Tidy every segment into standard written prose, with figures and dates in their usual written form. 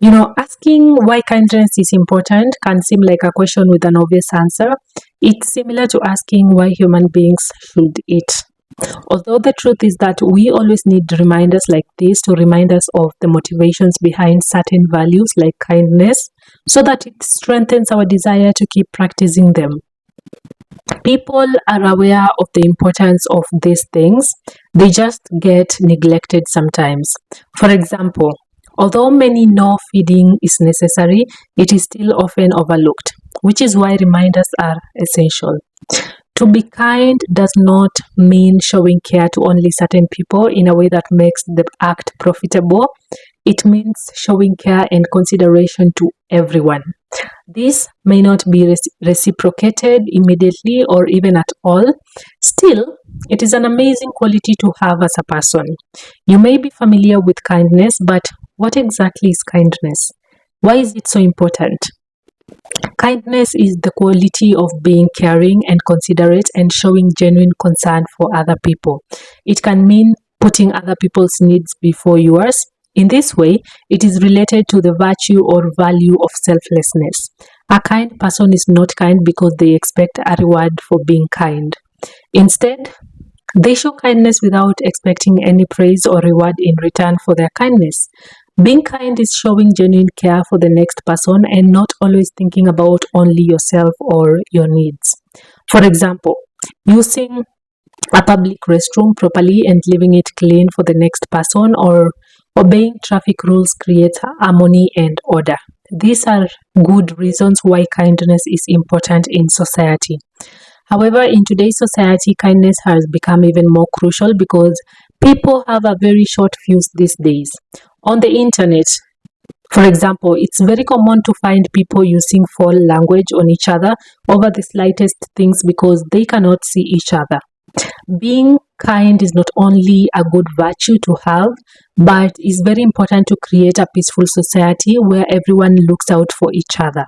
Asking why kindness is important can seem like a question with an obvious answer. It's similar to asking why human beings should eat. Although the truth is that we always need reminders like this to remind us of the motivations behind certain values like kindness so that it strengthens our desire to keep practicing them. People are aware of the importance of these things, they just get neglected sometimes. For example, although many know feeding is necessary, it is still often overlooked, which is why reminders are essential. To be kind does not mean showing care to only certain people in a way that makes the act profitable. It means showing care and consideration to everyone. This may not be reciprocated immediately or even at all. Still, it is an amazing quality to have as a person. You may be familiar with kindness, but what exactly is kindness? Why is it so important? Kindness is the quality of being caring and considerate and showing genuine concern for other people. It can mean putting other people's needs before yours. In this way, it is related to the virtue or value of selflessness. A kind person is not kind because they expect a reward for being kind. Instead, they show kindness without expecting any praise or reward in return for their kindness. Being kind is showing genuine care for the next person and not always thinking about only yourself or your needs. For example, using a public restroom properly and leaving it clean for the next person, or obeying traffic rules creates harmony and order. These are good reasons why kindness is important in society. However, in today's society, kindness has become even more crucial because people have a very short fuse these days. On the internet, for example, it's very common to find people using foul language on each other over the slightest things because they cannot see each other. Being kind is not only a good virtue to have, but is very important to create a peaceful society where everyone looks out for each other.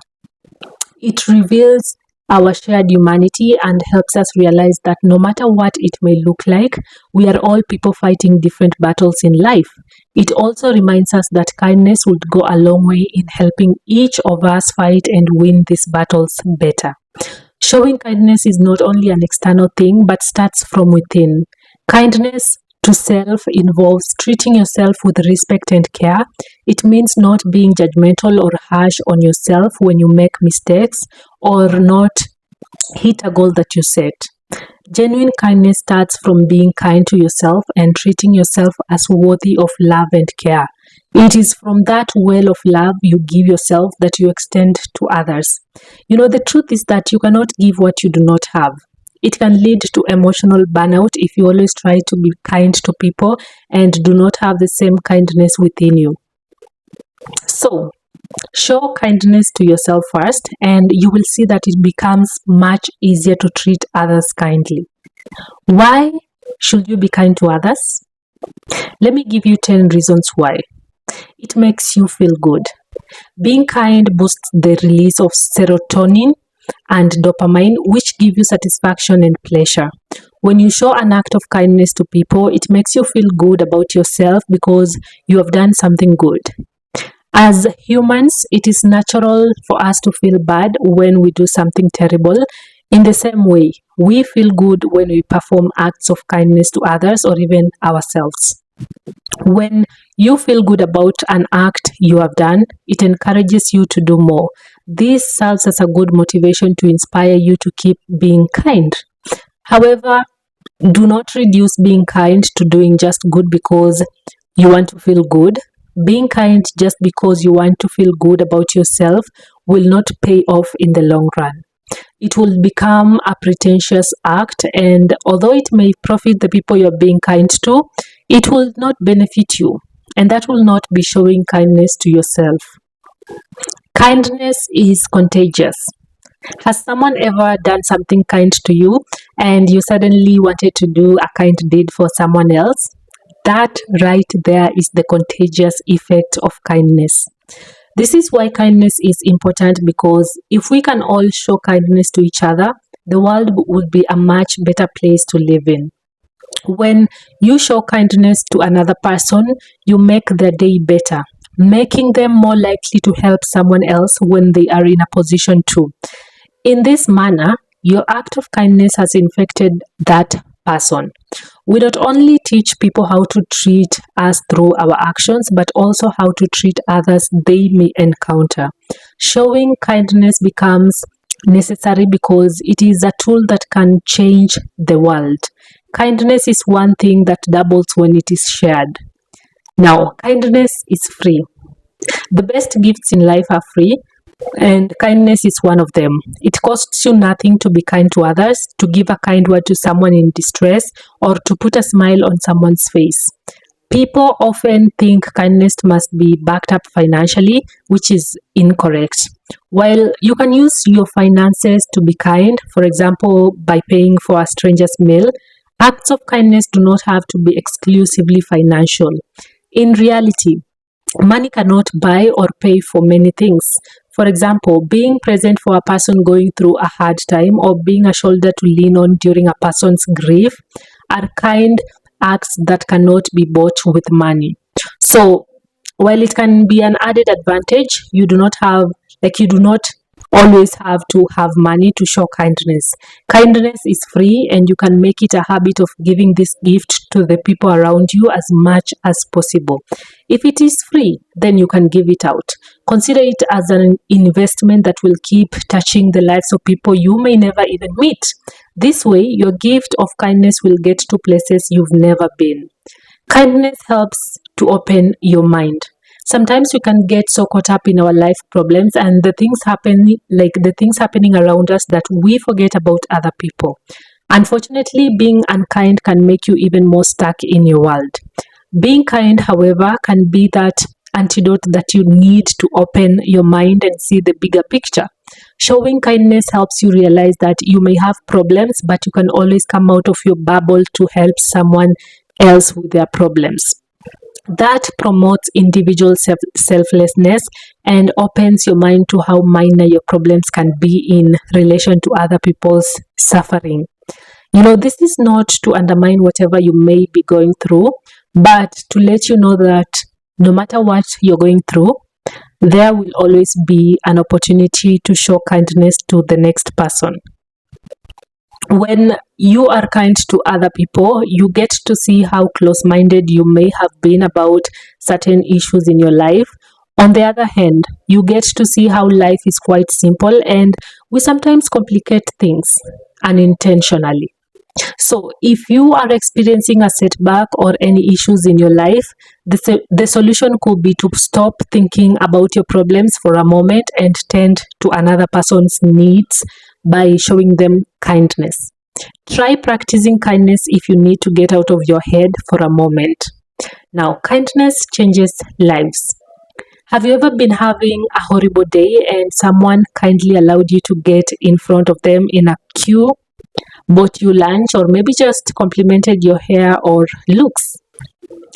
It reveals our shared humanity and helps us realize that no matter what it may look like, we are all people fighting different battles in life. It also reminds us that kindness would go a long way in helping each of us fight and win these battles better. Showing kindness is not only an external thing but starts from within. Kindness to self involves treating yourself with respect and care. It means not being judgmental or harsh on yourself when you make mistakes or not hit a goal that you set. Genuine kindness starts from being kind to yourself and treating yourself as worthy of love and care. It is from that well of love you give yourself that you extend to others. The truth is that you cannot give what you do not have. It can lead to emotional burnout if you always try to be kind to people and do not have the same kindness within you. So, show kindness to yourself first, and you will see that it becomes much easier to treat others kindly. Why should you be kind to others? Let me give you 10 reasons why. It makes you feel good. Being kind boosts the release of serotonin and dopamine, which give you satisfaction and pleasure. When you show an act of kindness to people, it makes you feel good about yourself because you have done something good. As humans, it is natural for us to feel bad when we do something terrible. In the same way, we feel good when we perform acts of kindness to others or even ourselves. When you feel good about an act you have done, it encourages you to do more. This serves as a good motivation to inspire you to keep being kind. However, do not reduce being kind to doing just good because you want to feel good. Being kind just because you want to feel good about yourself will not pay off in the long run. It will become a pretentious act, and although it may profit the people you're being kind to, it will not benefit you, and that will not be showing kindness to yourself. Kindness is contagious. Has someone ever done something kind to you and you suddenly wanted to do a kind deed for someone else? That right there is the contagious effect of kindness. This is why kindness is important, because if we can all show kindness to each other, the world would be a much better place to live in. When you show kindness to another person, you make their day better. making them more likely to help someone else when they are in a position to. In this manner, your act of kindness has infected that person. We not only teach people how to treat us through our actions, but also how to treat others they may encounter. Showing kindness becomes necessary because it is a tool that can change the world. Kindness is one thing that doubles when it is shared. Now, kindness is free. The best gifts in life are free, and kindness is one of them. It costs you nothing to be kind to others, to give a kind word to someone in distress, or to put a smile on someone's face. People often think kindness must be backed up financially, which is incorrect. While you can use your finances to be kind, for example, by paying for a stranger's meal, acts of kindness do not have to be exclusively financial. In reality, money cannot buy or pay for many things. For example, being present for a person going through a hard time or being a shoulder to lean on during a person's grief are kind acts that cannot be bought with money. So, while it can be an added advantage, you do not always have to have money to show kindness. Kindness is free, and you can make it a habit of giving this gift to the people around you as much as possible. If it is free, then you can give it out. Consider it as an investment that will keep touching the lives of people you may never even meet. This way, your gift of kindness will get to places you've never been. Kindness helps to open your mind. Sometimes we can get so caught up in our life problems and the things happening around us that we forget about other people. Unfortunately, being unkind can make you even more stuck in your world. Being kind, however, can be that antidote that you need to open your mind and see the bigger picture. Showing kindness helps you realize that you may have problems, but you can always come out of your bubble to help someone else with their problems. That promotes individual selflessness and opens your mind to how minor your problems can be in relation to other people's suffering. This is not to undermine whatever you may be going through, but to let you know that no matter what you're going through, there will always be an opportunity to show kindness to the next person. When you are kind to other people, you get to see how close-minded you may have been about certain issues in your life. On the other hand, you get to see how life is quite simple and we sometimes complicate things unintentionally. So, if you are experiencing a setback or any issues in your life, the solution could be to stop thinking about your problems for a moment and tend to another person's needs by showing them kindness. Try practicing kindness if you need to get out of your head for a moment. Now, kindness changes lives. Have you ever been having a horrible day and someone kindly allowed you to get in front of them in a queue, bought you lunch, or maybe just complimented your hair or looks?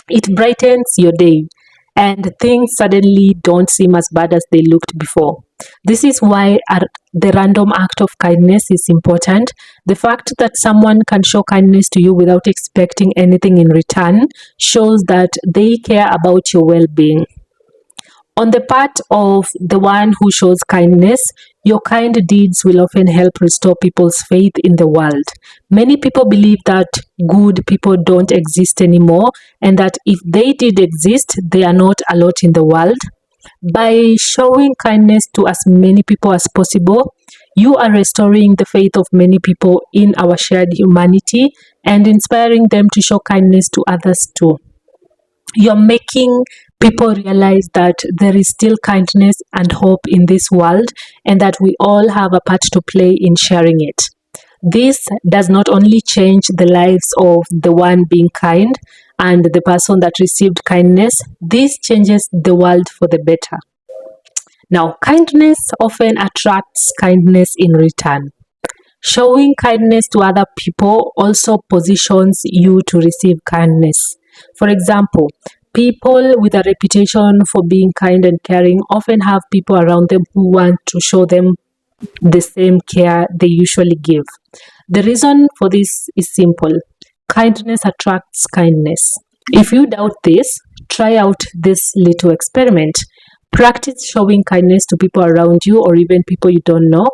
It brightens your day and things suddenly don't seem as bad as they looked before. This is why the random act of kindness is important. The fact that someone can show kindness to you without expecting anything in return shows that they care about your well-being. On the part of the one who shows kindness, your kind deeds will often help restore people's faith in the world. Many people believe that good people don't exist anymore and that if they did exist, they are not a lot in the world. By showing kindness to as many people as possible, you are restoring the faith of many people in our shared humanity and inspiring them to show kindness to others too. You're making people realize that there is still kindness and hope in this world and that we all have a part to play in sharing it. This does not only change the lives of the one being kind and the person that received kindness, this changes the world for the better. Now, kindness often attracts kindness in return. Showing kindness to other people also positions you to receive kindness. For example, people with a reputation for being kind and caring often have people around them who want to show them the same care they usually give. The reason for this is simple. Kindness attracts kindness. If you doubt this, try out this little experiment. Practice showing kindness to people around you or even people you don't know.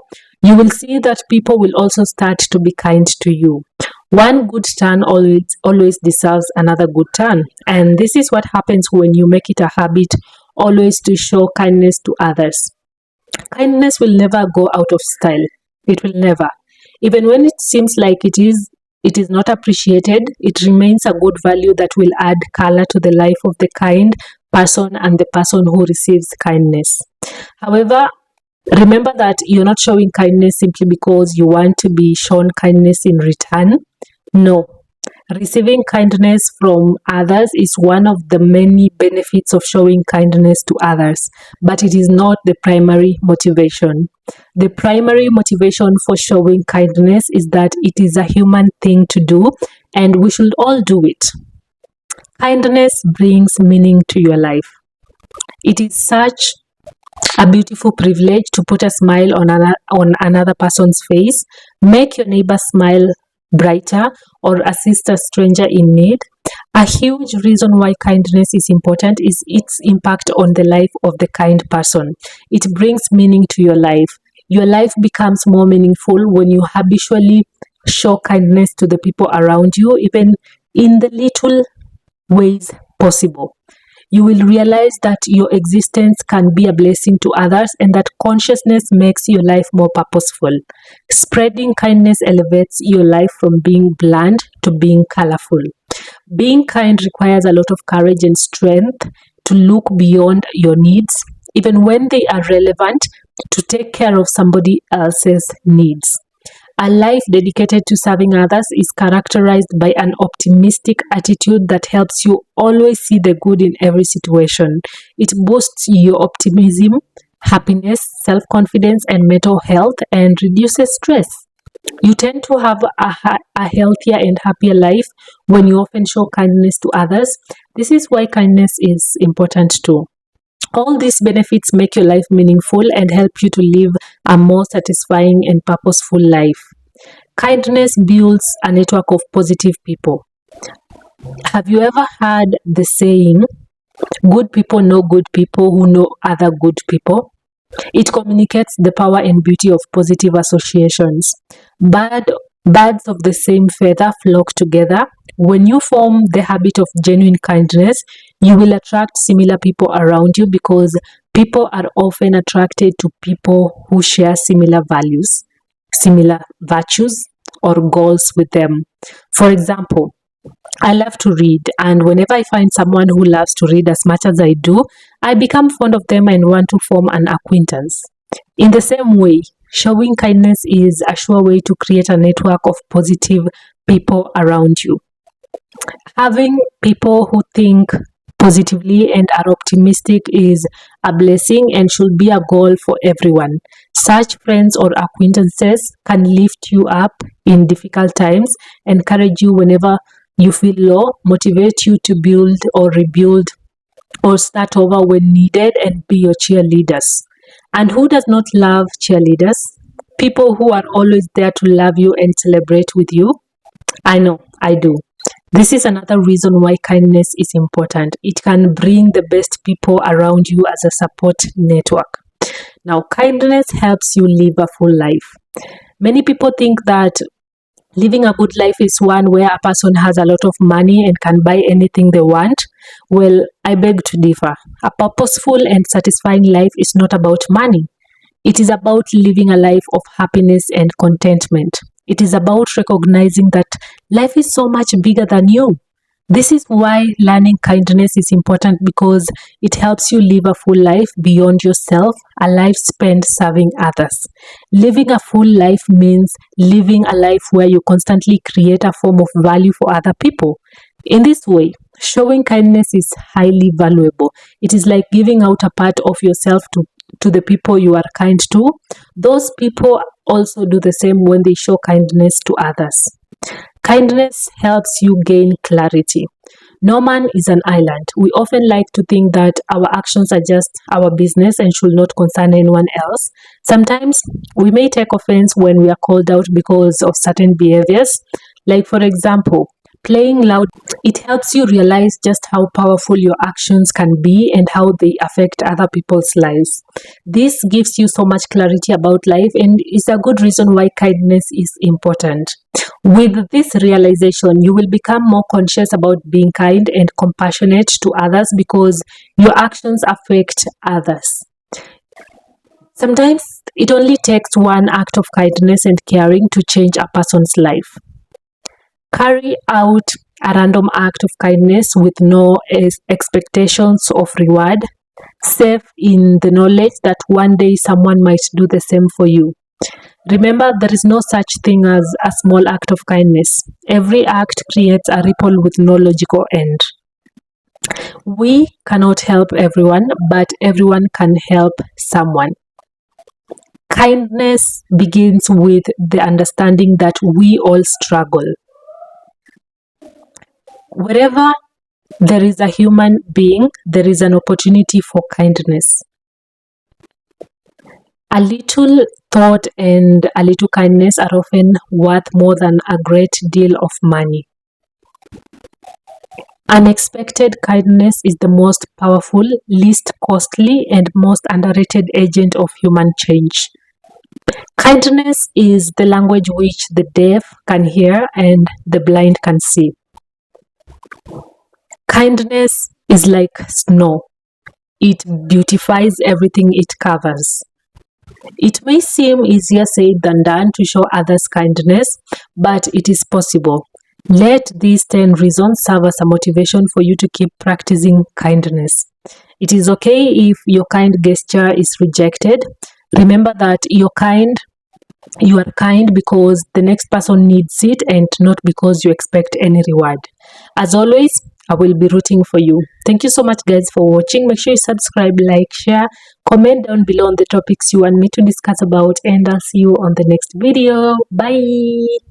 You will see that people will also start to be kind to you. One good turn always deserves another good turn. And this is what happens when you make it a habit always to show kindness to others. Kindness will never go out of style. It will never. Even when it seems like it is not appreciated, it remains a good value that will add color to the life of the kind person and the person who receives kindness. However, remember that you're not showing kindness simply because you want to be shown kindness in return. No. Receiving kindness from others is one of the many benefits of showing kindness to others, but it is not the primary motivation. The primary motivation for showing kindness is that it is a human thing to do and we should all do it. Kindness brings meaning to your life. It is such a beautiful privilege to put a smile on another person's face, make your neighbor smile brighter, or assist a stranger in need. A huge reason why kindness is important is its impact on the life of the kind person. It brings meaning to your life. Your life becomes more meaningful when you habitually show kindness to the people around you, even in the little ways possible. You will realize that your existence can be a blessing to others and that consciousness makes your life more purposeful. Spreading kindness elevates your life from being bland to being colorful. Being kind requires a lot of courage and strength to look beyond your needs, even when they are relevant, to take care of somebody else's needs. A life dedicated to serving others is characterized by an optimistic attitude that helps you always see the good in every situation. It boosts your optimism, happiness, self-confidence, and mental health and reduces stress. You tend to have a healthier and happier life when you often show kindness to others. This is why kindness is important too. All these benefits make your life meaningful and help you to live a more satisfying and purposeful life. Kindness builds a network of positive people. Have you ever heard the saying, good people know good people who know other good people? It communicates the power and beauty of positive associations. Birds of the same feather flock together. When you form the habit of genuine kindness, you will attract similar people around you because people are often attracted to people who share similar values, similar virtues, or goals with them. For example, I love to read, and whenever I find someone who loves to read as much as I do, I become fond of them and want to form an acquaintance. In the same way, showing kindness is a sure way to create a network of positive people around you. Having people who think positively and are optimistic is a blessing and should be a goal for everyone. Such friends or acquaintances can lift you up in difficult times, encourage you whenever you feel low, motivate you to build or rebuild or start over when needed, and be your cheerleaders. And who does not love cheerleaders? People who are always there to love you and celebrate with you. I know, I do. This is another reason why kindness is important. It can bring the best people around you as a support network. Now, kindness helps you live a full life. Many people think that living a good life is one where a person has a lot of money and can buy anything they want. Well, I beg to differ. A purposeful and satisfying life is not about money. It is about living a life of happiness and contentment. It is about recognizing that life is so much bigger than you. This is why learning kindness is important, because it helps you live a full life beyond yourself, a life spent serving others. Living a full life means living a life where you constantly create a form of value for other people. In this way, showing kindness is highly valuable. It is like giving out a part of yourself to the people you are kind to. Those people also do the same when they show kindness to others. Kindness helps you gain clarity. No man is an island. We often like to think that our actions are just our business and should not concern anyone else. Sometimes we may take offense when we are called out because of certain behaviors. Like, for example, playing loud. It helps you realize just how powerful your actions can be and how they affect other people's lives. This gives you so much clarity about life and is a good reason why kindness is important. With this realization, you will become more conscious about being kind and compassionate to others because your actions affect others. Sometimes it only takes one act of kindness and caring to change a person's life. Carry out a random act of kindness with no expectations of reward, safe in the knowledge that one day someone might do the same for you. Remember, there is no such thing as a small act of kindness. Every act creates a ripple with no logical end. We cannot help everyone, but everyone can help someone. Kindness begins with the understanding that we all struggle. Wherever there is a human being, there is an opportunity for kindness. A little thought and a little kindness are often worth more than a great deal of money. Unexpected kindness is the most powerful, least costly, and most underrated agent of human change. Kindness is the language which the deaf can hear and the blind can see. Kindness is like snow. It beautifies everything it covers. It may seem easier said than done to show others kindness, but it is possible. Let these 10 reasons serve as a motivation for you to keep practicing kindness. It is okay if your kind gesture is rejected. Remember that you are kind because the next person needs it and not because you expect any reward. As always, I will be rooting for you. Thank you so much, guys, for watching. Make sure you subscribe, like, share, comment down below on the topics you want me to discuss about, and I'll see you on the next video. Bye.